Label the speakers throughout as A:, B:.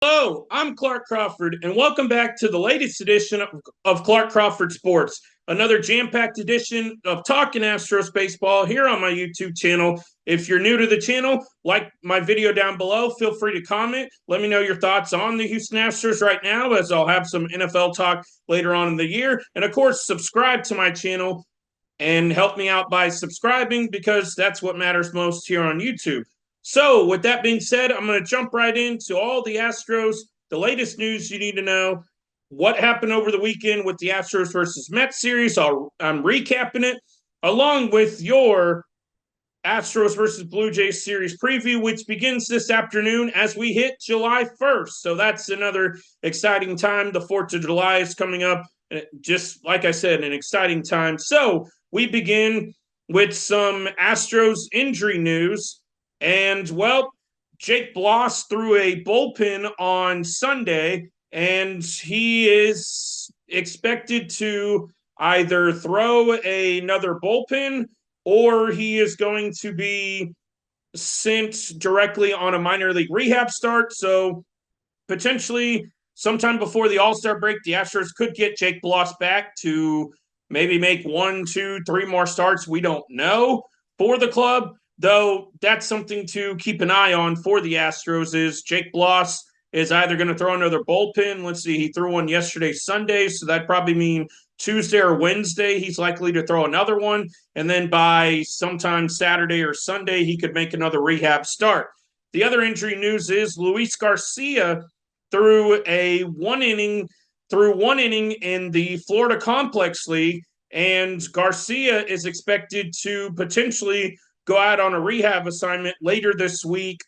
A: Hello, I'm Clark Crawford, and welcome back to the latest edition of Clark Crawford Sports, another jam-packed edition of Talking Astros Baseball here on my YouTube channel. If you're new to the channel, like my video down below, feel free to comment. Let me know your thoughts on the Houston Astros right now, as I'll have some NFL talk later on in the year. And of course, subscribe to my channel and help me out by subscribing because that's what matters most here on YouTube. So, with that being said, I'm going to jump right into all the Astros, the latest news you need to know, what happened over the weekend with the Astros versus Mets series. I'm recapping it, along with your Astros versus Blue Jays series preview, which begins this afternoon as we hit July 1st. So that's another exciting time. The 4th of July is coming up. Just like I said, an exciting time. So we begin with some Astros injury news. And, well, Jake Bloss threw a bullpen on Sunday, and he is expected to either throw another bullpen or he is going to be sent directly on a minor league rehab start. So potentially sometime before the All-Star break, the Astros could get Jake Bloss back to maybe make 1, 2, 3 more starts. We don't know for the club, though that's something to keep an eye on for the Astros is Jake Bloss is either going to throw another bullpen. Let's see, he threw one yesterday, Sunday, so that'd probably mean Tuesday or Wednesday, he's likely to throw another one. And then by sometime Saturday or Sunday, he could make another rehab start. The other injury news is Luis Garcia threw one inning in the Florida Complex League, and Garcia is expected to potentially go out on a rehab assignment later this week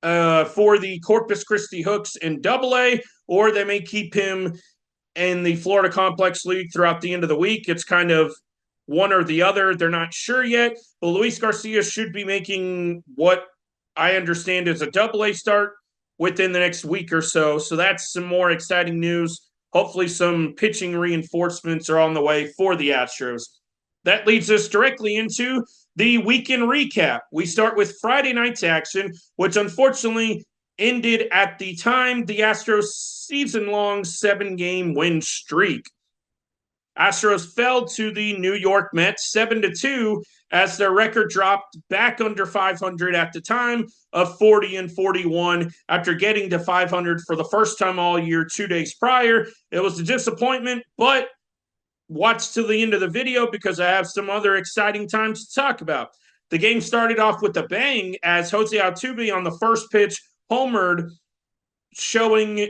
A: for the Corpus Christi Hooks in AA, or they may keep him in the Florida Complex League throughout the end of the week. It's kind of one or the other. They're not sure yet, but Luis Garcia should be making what I understand is a AA start within the next week or so. So that's some more exciting news. Hopefully some pitching reinforcements are on the way for the Astros. That leads us directly into the weekend recap. We start with Friday night's action, which unfortunately ended at the time the Astros season-long 7-game win streak. Astros fell to the New York Mets 7-2 as their record dropped back under 500 at the time of 40-41 after getting to 500 for the first time all year 2 days prior. It was a disappointment, but watch till the end of the video because I have some other exciting times to talk about. The game started off with a bang as Jose Altuve on the first pitch homered, showing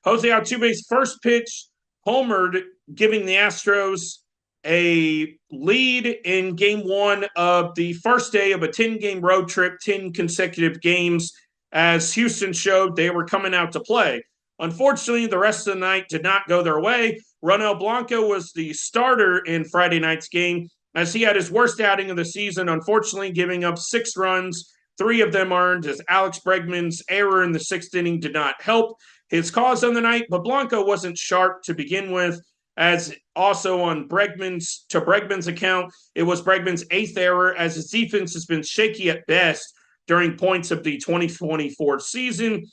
A: Jose Altuve's first pitch homered, giving the Astros a lead in game 1 of the first day of a 10-game road trip, 10 consecutive games, as Houston showed they were coming out to play. Unfortunately, the rest of the night did not go their way. Ronel Blanco was the starter in Friday night's game, as he had his worst outing of the season, unfortunately giving up 6 runs, 3 of them earned, as Alex Bregman's error in the 6th inning did not help his cause on the night, but Blanco wasn't sharp to begin with, as also on Bregman's account, it was Bregman's 8th error, as his defense has been shaky at best during points of the 2024 season.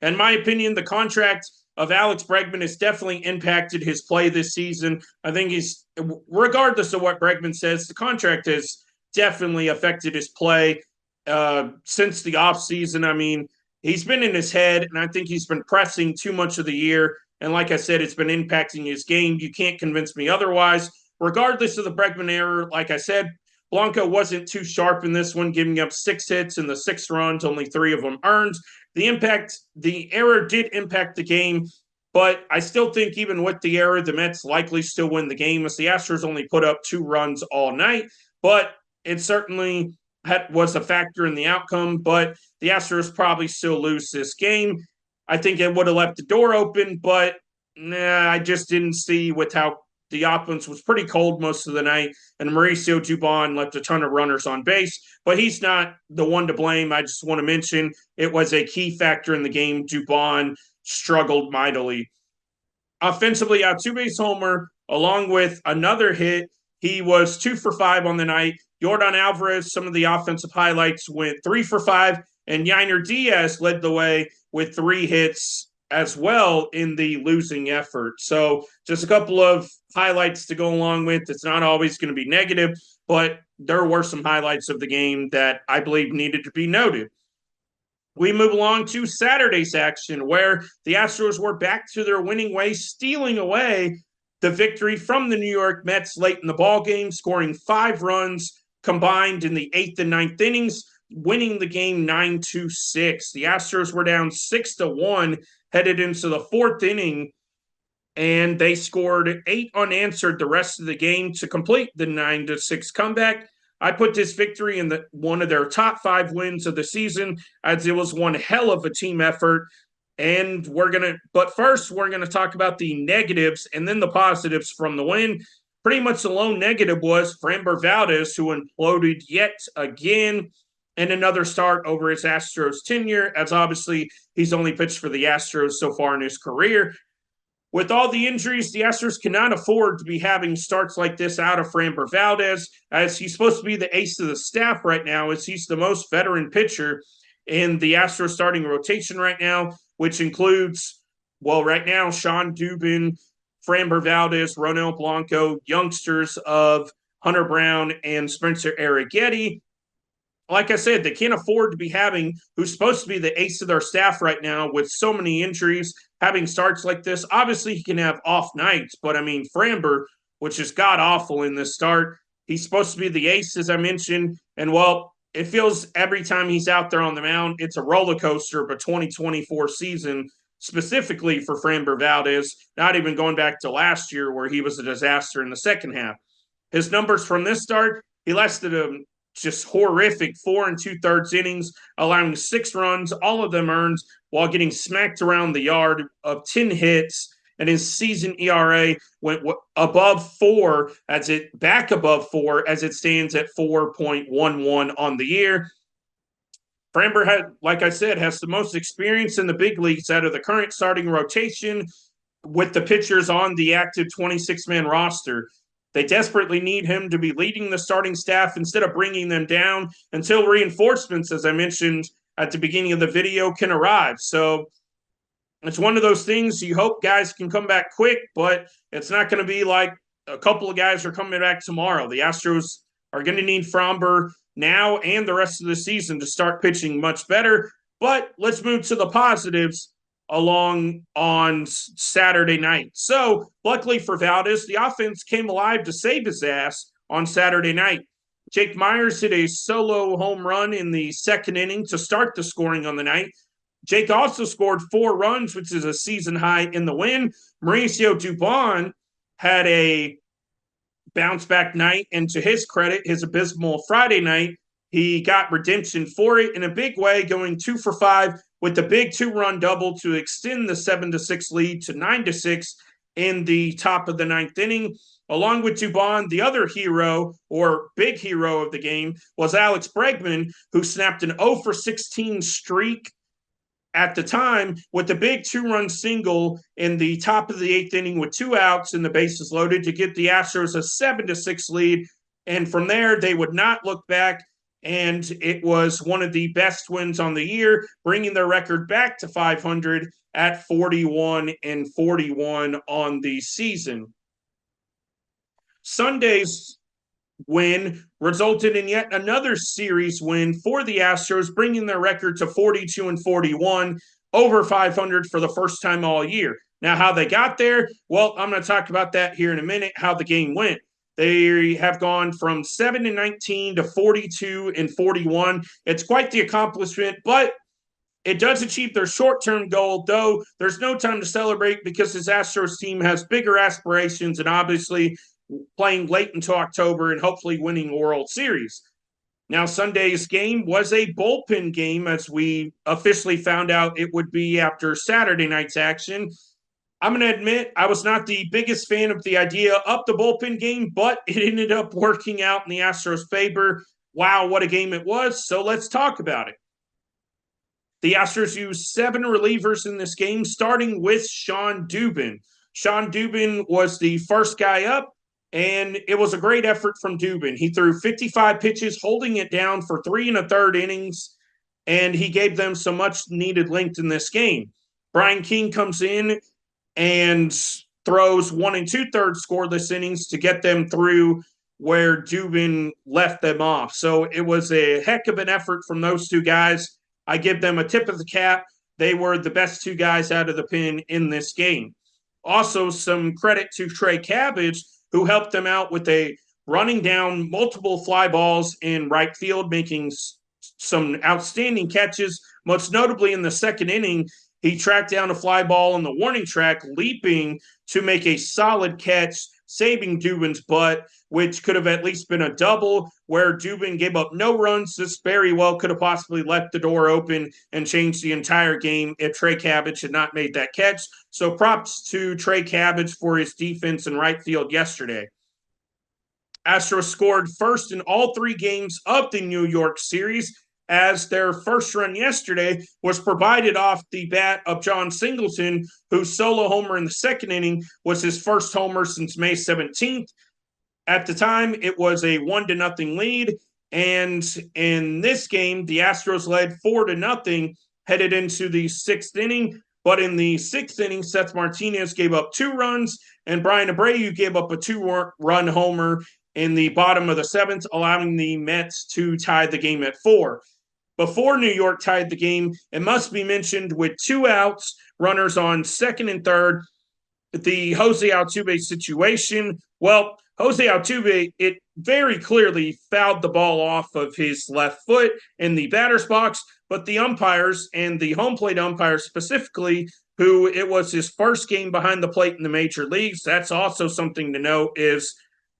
A: In my opinion, the contract of Alex Bregman has definitely impacted his play this season. I think he's, regardless of what Bregman says, the contract has definitely affected his play since the offseason. I mean, he's been in his head, and I think he's been pressing too much of the year. And like I said, it's been impacting his game. You can't convince me otherwise. Regardless of the Bregman error, like I said, Blanco wasn't too sharp in this one, giving up 6 hits and the 6 runs, only 3 of them earned. The error did impact the game, but I still think even with the error, the Mets likely still win the game, as the Astros only put up 2 runs all night. But it certainly was a factor in the outcome, but the Astros probably still lose this game. I think it would have left the door open, but I just didn't see with how the offense was pretty cold most of the night, and Mauricio Dubon left a ton of runners on base, but he's not the one to blame. I just want to mention it was a key factor in the game. Dubon struggled mightily. Offensively, Altuve's homer, along with another hit, he was 2 for 5 on the night. Yordan Alvarez, some of the offensive highlights went 3 for 5, and Yainer Diaz led the way with 3 hits as well in the losing effort. So just a couple of highlights to go along with. It's not always going to be negative, but there were some highlights of the game that I believe needed to be noted. We move along to Saturday's action, where the Astros were back to their winning ways, stealing away the victory from the New York Mets late in the ballgame, scoring 5 runs combined in the 8th and 9th innings, winning the game 9-6. The Astros were down 6-1 headed into the 4th inning, and they scored 8 unanswered the rest of the game to complete the 9-6 comeback. I put this victory in one of their top 5 wins of the season, as it was one hell of a team effort. And but first, we're gonna talk about the negatives and then the positives from the win. Pretty much the lone negative was Framber Valdez, who imploded yet again in another start over his Astros tenure, as obviously he's only pitched for the Astros so far in his career. With all the injuries, the Astros cannot afford to be having starts like this out of Framber Valdez, as he's supposed to be the ace of the staff right now, as he's the most veteran pitcher in the Astros starting rotation right now, which includes, well, right now, Sean Dubin, Framber Valdez, Ronel Blanco, youngsters of Hunter Brown and Spencer Arrighetti. Like I said, they can't afford to be having who's supposed to be the ace of their staff right now with so many injuries, having starts like this. Obviously, he can have off nights, but I mean, Framber, which is god-awful in this start, he's supposed to be the ace, as I mentioned, and well, it feels every time he's out there on the mound, it's a roller coaster of a 2024 season, specifically for Framber Valdez, not even going back to last year where he was a disaster in the second half. His numbers from this start, he lasted a just horrific 4 2/3 innings, allowing 6 runs, all of them earned, while getting smacked around the yard of 10 hits. And his season ERA went above 4, back above 4, as it stands at 4.11 on the year. Framber, like I said, has the most experience in the big leagues out of the current starting rotation with the pitchers on the active 26-man roster. They desperately need him to be leading the starting staff instead of bringing them down until reinforcements, as I mentioned at the beginning of the video, can arrive. So it's one of those things you hope guys can come back quick, but it's not going to be like a couple of guys are coming back tomorrow. The Astros are going to need Framber now and the rest of the season to start pitching much better. But let's move to the positives along on Saturday night. So, luckily for Valdez, the offense came alive to save his ass on Saturday night. Jake Myers hit a solo home run in the 2nd inning to start the scoring on the night. Jake also scored 4 runs, which is a season high in the win. Mauricio Dubon had a bounce-back night, and to his credit, his abysmal Friday night, he got redemption for it in a big way, going 2 for 5 with the big 2-run double to extend the 7-6 lead to 9-6 in the top of the 9th inning. Along with Dubon, the other hero or big hero of the game was Alex Bregman, who snapped an 0 for 16 streak at the time with the big 2-run single in the top of the 8th inning with 2 outs and the bases loaded to give the Astros a 7-6 lead. And from there, they would not look back. And it was one of the best wins on the year, bringing their record back to 500 at 41-41 on the season. Sunday's win resulted in yet another series win for the Astros, bringing their record to 42-41, over 500 for the first time all year. Now, how they got there, well, I'm going to talk about that here in a minute, how the game went. They have gone from 7-19 to 42-41. It's quite the accomplishment, but it does achieve their short-term goal, though there's no time to celebrate because this Astros team has bigger aspirations and obviously playing late into October and hopefully winning a World Series. Now, Sunday's game was a bullpen game, as we officially found out it would be after Saturday night's action. I'm going to admit I was not the biggest fan of the idea of the bullpen game, but it ended up working out in the Astros' favor. Wow, what a game it was. So let's talk about it. The Astros used 7 relievers in this game, starting with Sean Dubin. Sean Dubin was the first guy up, and it was a great effort from Dubin. He threw 55 pitches, holding it down for 3 1/3 innings. and he gave them some much needed length in this game. Brian King comes in and throws 1 2/3 scoreless innings to get them through where Dubin left them off. So it was a heck of an effort from those two guys. I give them a tip of the cap. They were the best two guys out of the pen in this game. Also, some credit to Trey Cabbage, who helped them out with a running down multiple fly balls in right field, making some outstanding catches. Most notably in the second inning, he tracked down a fly ball on the warning track, leaping to make a solid catch, saving Dubin's butt, which could have at least been a double, where Dubin gave up no runs. This very well could have possibly left the door open and changed the entire game if Trey Cabbage had not made that catch. So props to Trey Cabbage for his defense in right field yesterday. Astros scored first in all 3 games of the New York series, as their first run yesterday was provided off the bat of John Singleton, whose solo homer in the second inning was his first homer since May 17th. At the time, it was a 1-0 lead, and in this game, the Astros led 4-0 headed into the 6th inning. But in the 6th inning, Seth Martinez gave up 2 runs, and Brian Abreu gave up a 2-run homer in the bottom of the 7th, allowing the Mets to tie the game at 4. Before New York tied the game, it must be mentioned, with 2 outs, runners on second and third, the Jose Altuve situation. Well, Jose Altuve, it very clearly fouled the ball off of his left foot in the batter's box, but the umpires, and the home plate umpires specifically, who it was his first game behind the plate in the major leagues. That's also something to note, is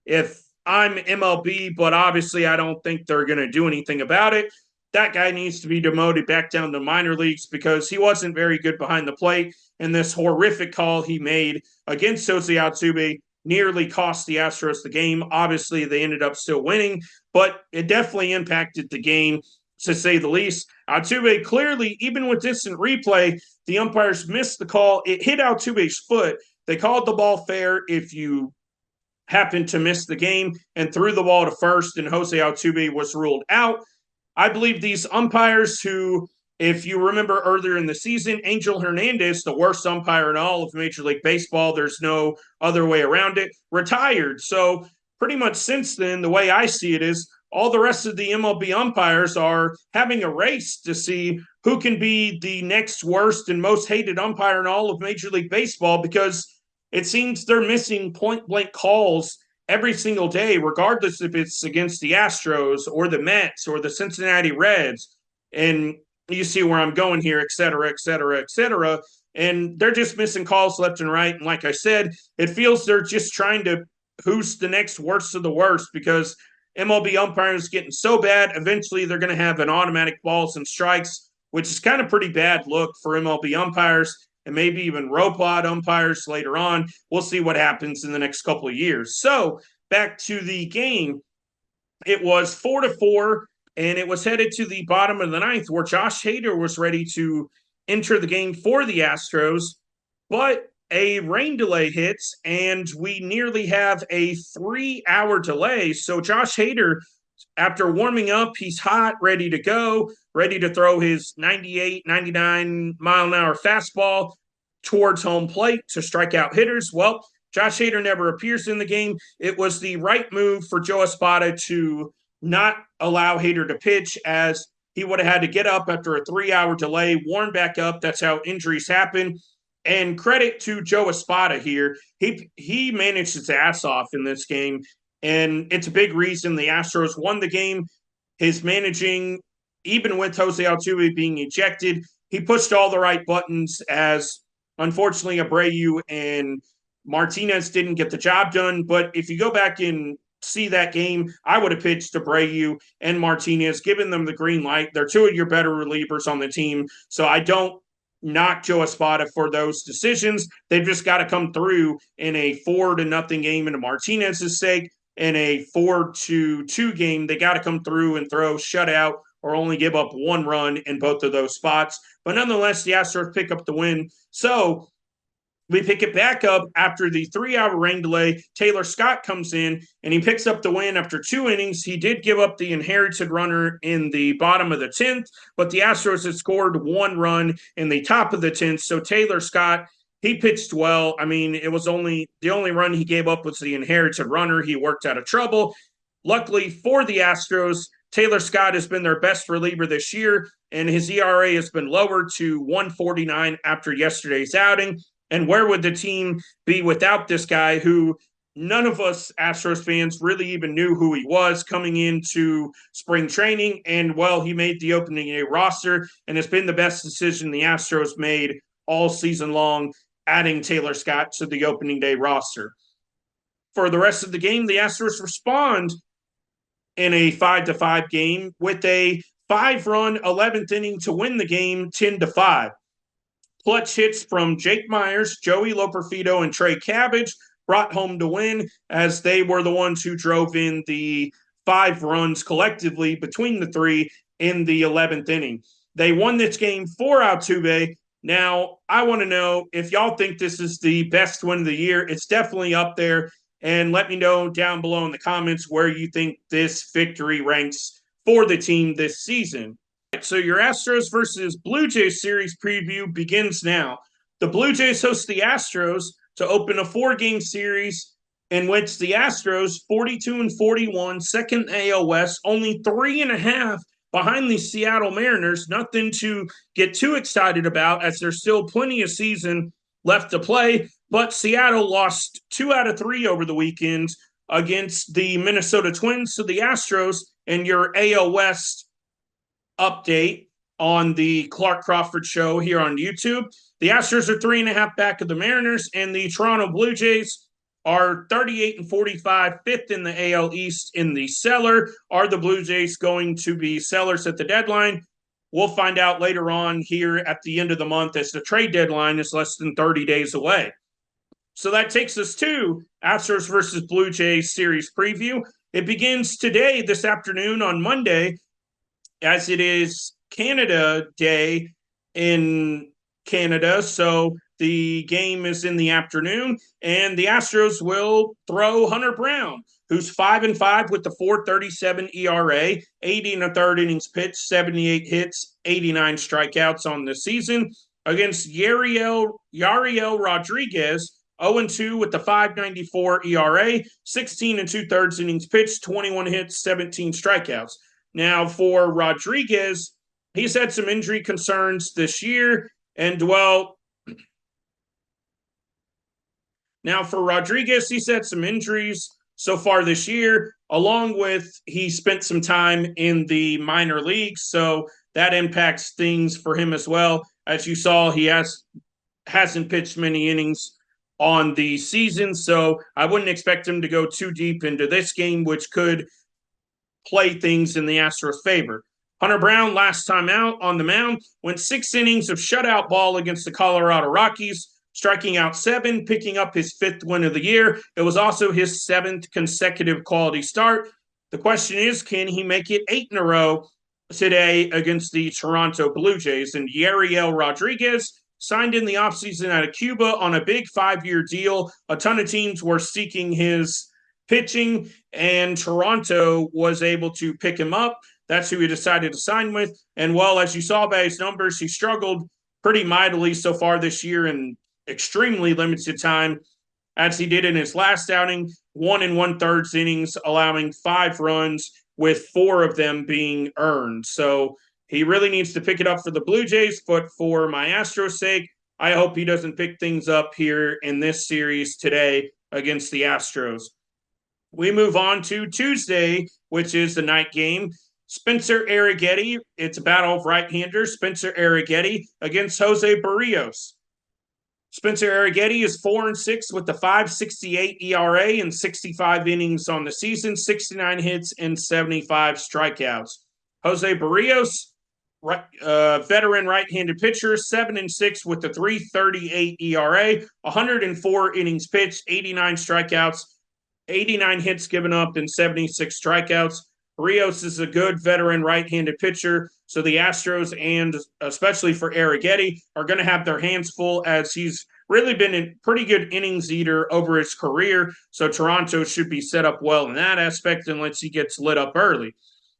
A: if I'm MLB, but obviously I don't think they're going to do anything about it, that guy needs to be demoted back down to minor leagues, because he wasn't very good behind the plate. And this horrific call he made against Jose Altuve nearly cost the Astros the game. Obviously, they ended up still winning, but it definitely impacted the game, to say the least. Altuve clearly, even with distant replay, the umpires missed the call. It hit Altuve's foot. They called the ball fair if you happened to miss the game, and threw the ball to first, and Jose Altuve was ruled out. I believe these umpires, who, if you remember earlier in the season, Angel Hernandez, the worst umpire in all of Major League Baseball, there's no other way around it, retired. So pretty much since then, the way I see it is, all the rest of the MLB umpires are having a race to see who can be the next worst and most hated umpire in all of Major League Baseball, because it seems they're missing point-blank calls every single day, regardless if it's against the Astros or the Mets or the Cincinnati Reds. And you see where I'm going here, et cetera, et cetera, et cetera. And they're just missing calls left and right. And like I said, it feels they're just trying to who's the next worst of the worst, because MLB umpiring is getting so bad, eventually they're going to have an automatic balls and strikes, which is kind of pretty bad look for MLB umpires, and maybe even robot umpires later on. We'll see what happens in the next couple of years. So back to the game. It was 4-4, and it was headed to the bottom of the 9th, where Josh Hader was ready to enter the game for the Astros, but a rain delay hits, and we nearly have a 3-hour delay. So Josh Hader, after warming up, he's hot, ready to go, ready to throw his 98, 99 mile an hour fastball towards home plate to strike out hitters. Well, Josh Hader never appears in the game. It was the right move for Joe Espada to not allow Hader to pitch, as he would have had to get up after a 3-hour delay, warm back up. That's how injuries happen. And credit to Joe Espada here. He managed his ass off in this game, and it's a big reason the Astros won the game. His managing, even with Jose Altuve being ejected, he pushed all the right buttons, as unfortunately Abreu and Martinez didn't get the job done. But if you go back and see that game, I would have pitched Abreu and Martinez, giving them the green light. They're 2 of your better relievers on the team, so I don't knock Joe Espada for those decisions. They've just got to come through in a 4-0 game into Martinez's sake. In a 4-2 game, they got to come through and throw shutout or only give up 1 run in both of those spots. But nonetheless, the Astros pick up the win. So We pick it back up after the 3-hour rain delay. Taylor Scott comes in and he picks up the win after 2 innings. He did give up the inherited runner in the bottom of the 10th, but the Astros had scored 1 run in the top of the 10th. So Taylor Scott, he pitched well. I mean, it was only the only run he gave up was the inherited runner. He worked out of trouble. Luckily for the Astros, Taylor Scott has been their best reliever this year, and his ERA has been lowered to 1.49 after yesterday's outing. And where would the team be without this guy who none of us Astros fans really even knew who he was coming into spring training? And, well, he made the opening day roster, and it's been the best decision the Astros made all season long, adding Taylor Scott to the opening day roster. For the rest of the game, the Astros respond in a 5-5 game with a 5-run 11th inning to win the game 10-5. Clutch hits from Jake Myers, Joey Loperfido, and Trey Cabbage brought home to win, as they were the ones who drove in the 5 runs collectively between the 3 in the 11th inning. They won this game 4 Altuve. Now, I want to know if y'all think this is the best win of the year. It's definitely up there. And let me know down below in the comments where you think this victory ranks for the team this season. So your Astros versus Blue Jays series preview begins now. The Blue Jays host the Astros to open a 4-game series in which the Astros, 42-41, second AL West, only 3.5 behind the Seattle Mariners. Nothing to get too excited about, as there's still plenty of season left to play. But Seattle lost 2 out of 3 over the weekend against the Minnesota Twins. So the Astros, and your AL West update on the Clark Crawford Show here on YouTube. The Astros are 3.5 back of the Mariners, and the Toronto Blue Jays are 38-45, fifth in the AL East in the cellar. Are the Blue Jays going to be sellers at the deadline? We'll find out later on here at the end of the month, as the trade deadline is less than 30 days away. So that takes us to Astros versus Blue Jays series preview. It begins today, this afternoon on Monday, as it is Canada Day in Canada. So the game is in the afternoon, and the Astros will throw Hunter Brown, who's 5-5 with the 4.37 ERA, 80 1/3 innings pitched, 78 hits, 89 strikeouts on the season, against Yariel Rodriguez, 0-2 with the 5.94 ERA, 16 2/3 innings pitched, 21 hits, 17 strikeouts. Now, for Rodriguez, he's had some injury concerns this year, and for Rodriguez, he's had some injuries so far this year, along with he spent some time in the minor leagues, so that impacts things for him as well. As you saw, he hasn't pitched many innings on the season, so I wouldn't expect him to go too deep into this game, which could play things in the Astros' favor. Hunter Brown, last time out on the mound, went 6 innings of shutout ball against the Colorado Rockies, striking out 7, picking up his 5th win of the year. It was also his 7th consecutive quality start. The question is, can he make it 8 in a row today against the Toronto Blue Jays? And Yariel Rodriguez signed in the offseason out of Cuba on a big 5-year deal. A ton of teams were seeking his pitching, and Toronto was able to pick him up. That's who he decided to sign with. And, well, as you saw by his numbers, he struggled pretty mightily so far this year in extremely limited time, as he did in his last outing, 1 1/3 innings, allowing 5 runs, with 4 of them being earned. So he really needs to pick it up for the Blue Jays, but for my Astros' sake, I hope he doesn't pick things up here in this series today against the Astros. We move on to Tuesday, which is the night game. Spencer Arrighetti, it's a battle of right-handers. Spencer Arrighetti against Jose Barrios. Spencer Arrighetti is 4-6 with the 5.68 ERA and 65 innings on the season, 69 hits and 75 strikeouts. Jose Barrios, veteran right-handed pitcher, 7-6 with the 3.38 ERA, 104 innings pitched, 89 strikeouts, 89 hits given up, and 76 strikeouts. Rios is a good veteran right-handed pitcher, so the Astros, and especially for Arrighetti, are going to have their hands full, as he's really been a pretty good innings eater over his career. So Toronto should be set up well in that aspect unless he gets lit up early.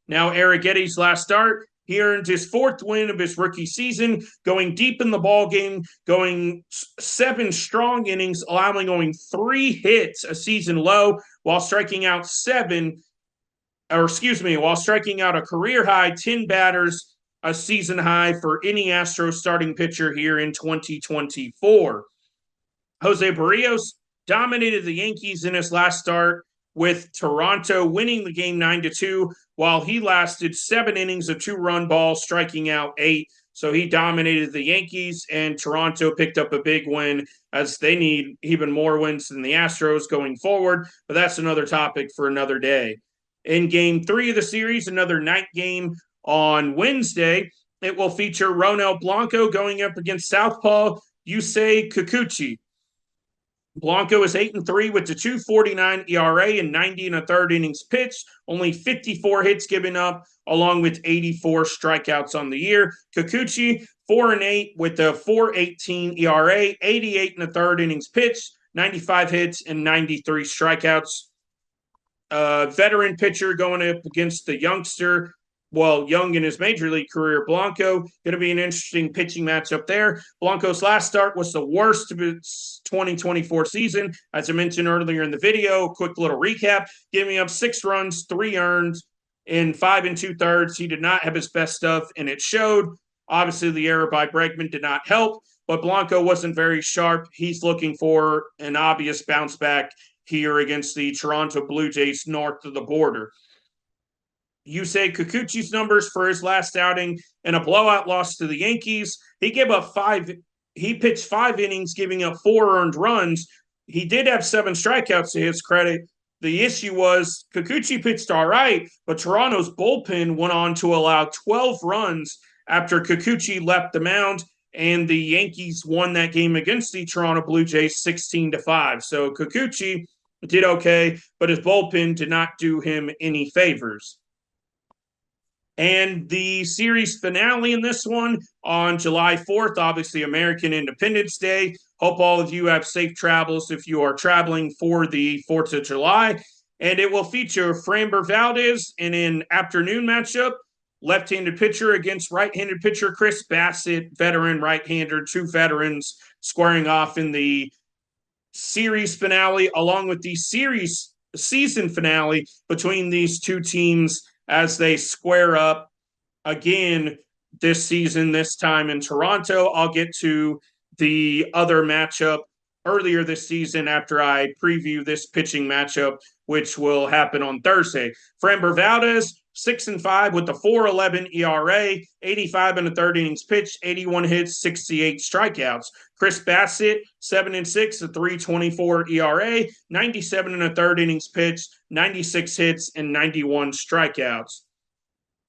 A: Now, Arrighetti's last start, he earned his fourth win of his rookie season, going deep in the ball game, going 7 strong innings, allowing only 3 hits, a season low, while striking out while striking out a career high 10 batters, a season high for any Astros starting pitcher here in 2024. Jose Barrios dominated the Yankees in his last start, with Toronto winning the game 9-2, while he lasted 7 innings of 2-run ball, striking out 8. So he dominated the Yankees, and Toronto picked up a big win as they need even more wins than the Astros going forward. But that's another topic for another day. In game 3 of the series, another night game on Wednesday, it will feature Ronel Blanco going up against Southpaw Yusei Kikuchi. Blanco is 8-3 with the 2.49 ERA and 90 1/3 innings pitched, only 54 hits given up, along with 84 strikeouts on the year. Kikuchi 4-8 with the 4.18 ERA, 88 1/3 innings pitched, 95 hits and 93 strikeouts. Veteran pitcher going up against the youngster, young in his major league career, Blanco. Going to be an interesting pitching matchup there. Blanco's last start was the worst of his 2024 season. As I mentioned earlier in the video, quick little recap, giving up 6 runs, 3 earned in 5 2/3. He did not have his best stuff, and it showed. Obviously, the error by Bregman did not help, but Blanco wasn't very sharp. He's looking for an obvious bounce back here against the Toronto Blue Jays north of the border. Yusei Kikuchi's numbers for his last outing in a blowout loss to the Yankees. He pitched 5 innings, giving up 4 earned runs. He did have 7 strikeouts to his credit. The issue was Kikuchi pitched all right, but Toronto's bullpen went on to allow 12 runs after Kikuchi left the mound, and the Yankees won that game against the Toronto Blue Jays 16-5. So Kikuchi did okay, but his bullpen did not do him any favors. And the series finale in this one on July 4th, obviously American Independence Day. Hope all of you have safe travels if you are traveling for the 4th of July. And it will feature Framber Valdez in an afternoon matchup, left-handed pitcher against right-handed pitcher Chris Bassett, veteran right-hander, 2 veterans squaring off in the series finale, along with the season finale between these 2 teams as they square up again this season, this time in Toronto. I'll get to the other matchup earlier this season after I preview this pitching matchup, which will happen on Thursday. Framber Valdez, 6-5 with the 4.11 ERA, 85 1/3 innings pitched, 81 hits, 68 strikeouts. Chris Bassett, 7-6, a 3.24 ERA, 97 1/3 innings pitched, 96 hits, and 91 strikeouts.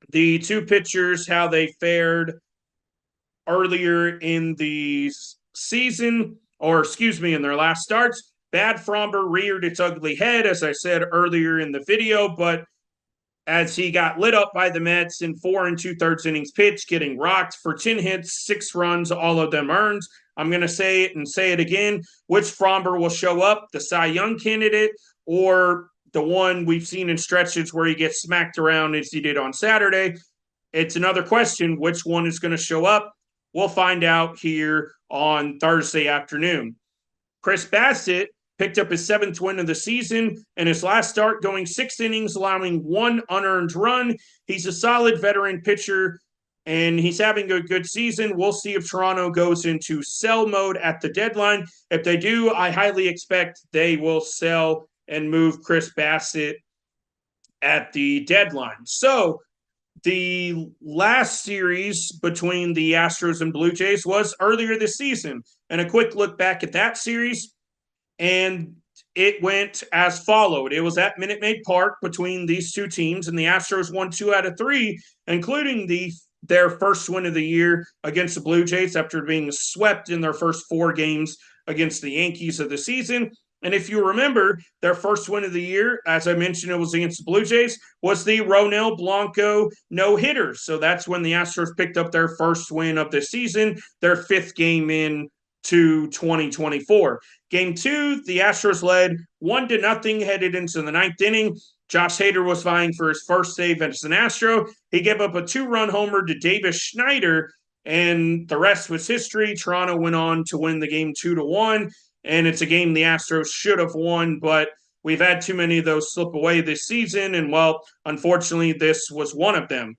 A: The 2 pitchers, how they fared earlier in the season, in their last starts. Bad Framber reared its ugly head, as I said earlier in the video, but as he got lit up by the Mets in 4 2/3 innings pitched, getting rocked for 10 hits, 6 runs, all of them earned. I'm going to say it and say it again. Which Framber will show up, the Cy Young candidate or the one we've seen in stretches where he gets smacked around as he did on Saturday? It's another question. Which one is going to show up? We'll find out here on Thursday afternoon. Chris Bassett picked up his 7th win of the season and his last start, going 6 innings, allowing 1 unearned run. He's a solid veteran pitcher, and he's having a good season. We'll see if Toronto goes into sell mode at the deadline. If they do, I highly expect they will sell and move Chris Bassett at the deadline. So the last series between the Astros and Blue Jays was earlier this season. And a quick look back at that series, and it went as followed. It was at Minute Maid Park between these 2 teams, and the Astros won 2 out of 3, including their first win of the year against the Blue Jays after being swept in their first 4 games against the Yankees of the season. And if you remember, their first win of the year, as I mentioned, it was against the Blue Jays, was the Ronel Blanco no-hitter. So that's when the Astros picked up their first win of the season, their 5th game in to 2024. Game 2, the Astros led 1-0 headed into the ninth inning. Josh Hader was vying for his first save as an Astro. He gave up a 2-run homer to Davis Schneider, and the rest was history. Toronto went on to win the game 2-1, and it's a game the Astros should have won, but we've had too many of those slip away this season, and well, unfortunately, this was one of them.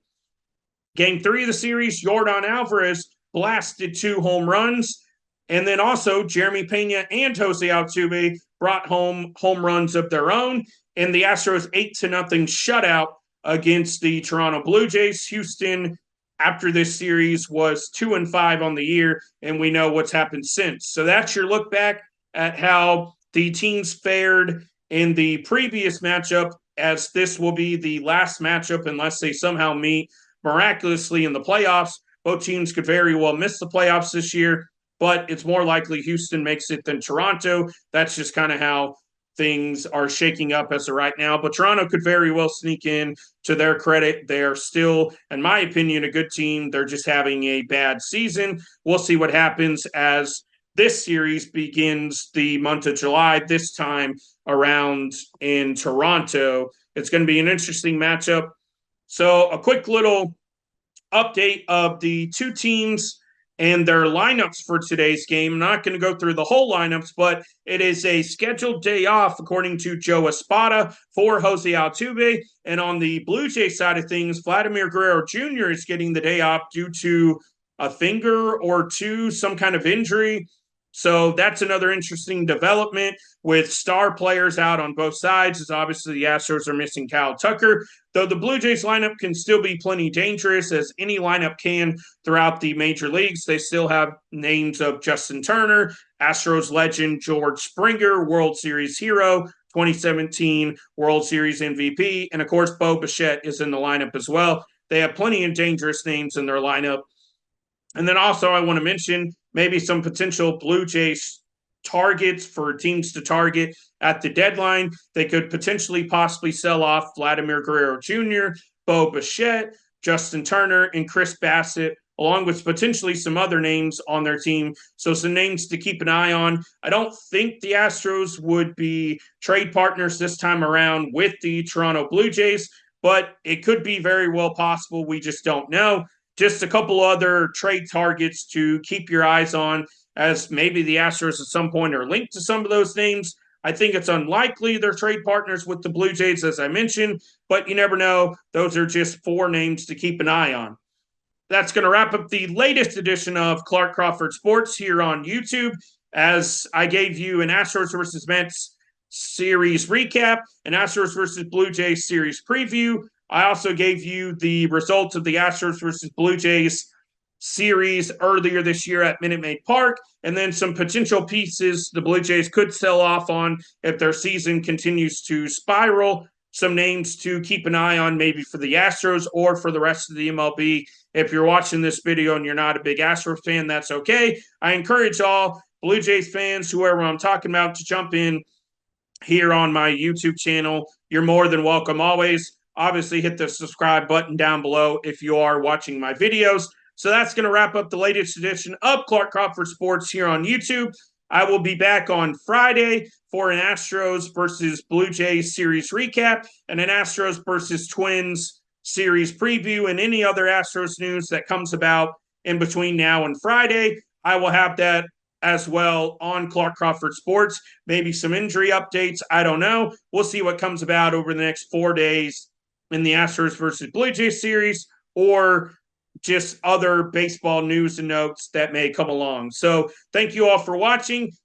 A: Game 3 of the series, Yordan Alvarez blasted 2 home runs. And then also Jeremy Pena and Jose Altuve brought home runs of their own. And the Astros 8-0 shutout against the Toronto Blue Jays. Houston, after this series, was 2-5 on the year, and we know what's happened since. So that's your look back at how the teams fared in the previous matchup, as this will be the last matchup unless they somehow meet miraculously in the playoffs. Both teams could very well miss the playoffs this year, but it's more likely Houston makes it than Toronto. That's just kind of how things are shaking up as of right now. But Toronto could very well sneak in. To their credit, they're still, in my opinion, a good team. They're just having a bad season. We'll see what happens as this series begins the month of July, this time around in Toronto. It's going to be an interesting matchup. So a quick little update of the two teams and their lineups for today's game. I'm not going to go through the whole lineups, but it is a scheduled day off, according to Joe Espada, for Jose Altuve. And on the Blue Jay side of things, Vladimir Guerrero Jr. is getting the day off due to a finger or two, some kind of injury. So that's another interesting development with star players out on both sides, as obviously the Astros are missing Kyle Tucker, though the Blue Jays lineup can still be plenty dangerous, as any lineup can throughout the major leagues. They still have names of Justin Turner, Astros legend George Springer, World Series hero, 2017 World Series MVP, and of course, Bo Bichette is in the lineup as well. They have plenty of dangerous names in their lineup. And then also I want to mention maybe some potential Blue Jays targets for teams to target at the deadline. They could potentially possibly sell off Vladimir Guerrero Jr., Bo Bichette, Justin Turner, and Chris Bassett, along with potentially some other names on their team. So some names to keep an eye on. I don't think the Astros would be trade partners this time around with the Toronto Blue Jays, but it could be very well possible. We just don't know. Just a couple other trade targets to keep your eyes on, as maybe the Astros at some point are linked to some of those names. I think it's unlikely they're trade partners with the Blue Jays, as I mentioned, but you never know. Those are just 4 names to keep an eye on. That's going to wrap up the latest edition of Clark Crawford Sports here on YouTube, as I gave you an Astros versus Mets series recap, an Astros versus Blue Jays series preview. I also gave you the results of the Astros versus Blue Jays series earlier this year at Minute Maid Park, and then some potential pieces the Blue Jays could sell off on if their season continues to spiral. Some names to keep an eye on maybe for the Astros or for the rest of the MLB. If you're watching this video and you're not a big Astros fan, that's okay. I encourage all Blue Jays fans, whoever I'm talking about, to jump in here on my YouTube channel. You're more than welcome always. Obviously, hit the subscribe button down below if you are watching my videos. So that's going to wrap up the latest edition of Clark Crawford Sports here on YouTube. I will be back on Friday for an Astros versus Blue Jays series recap and an Astros versus Twins series preview, and any other Astros news that comes about in between now and Friday. I will have that as well on Clark Crawford Sports. Maybe some injury updates. I don't know. We'll see what comes about over the next 4 days in the Astros versus Blue Jays series, or just other baseball news and notes that may come along. So thank you all for watching.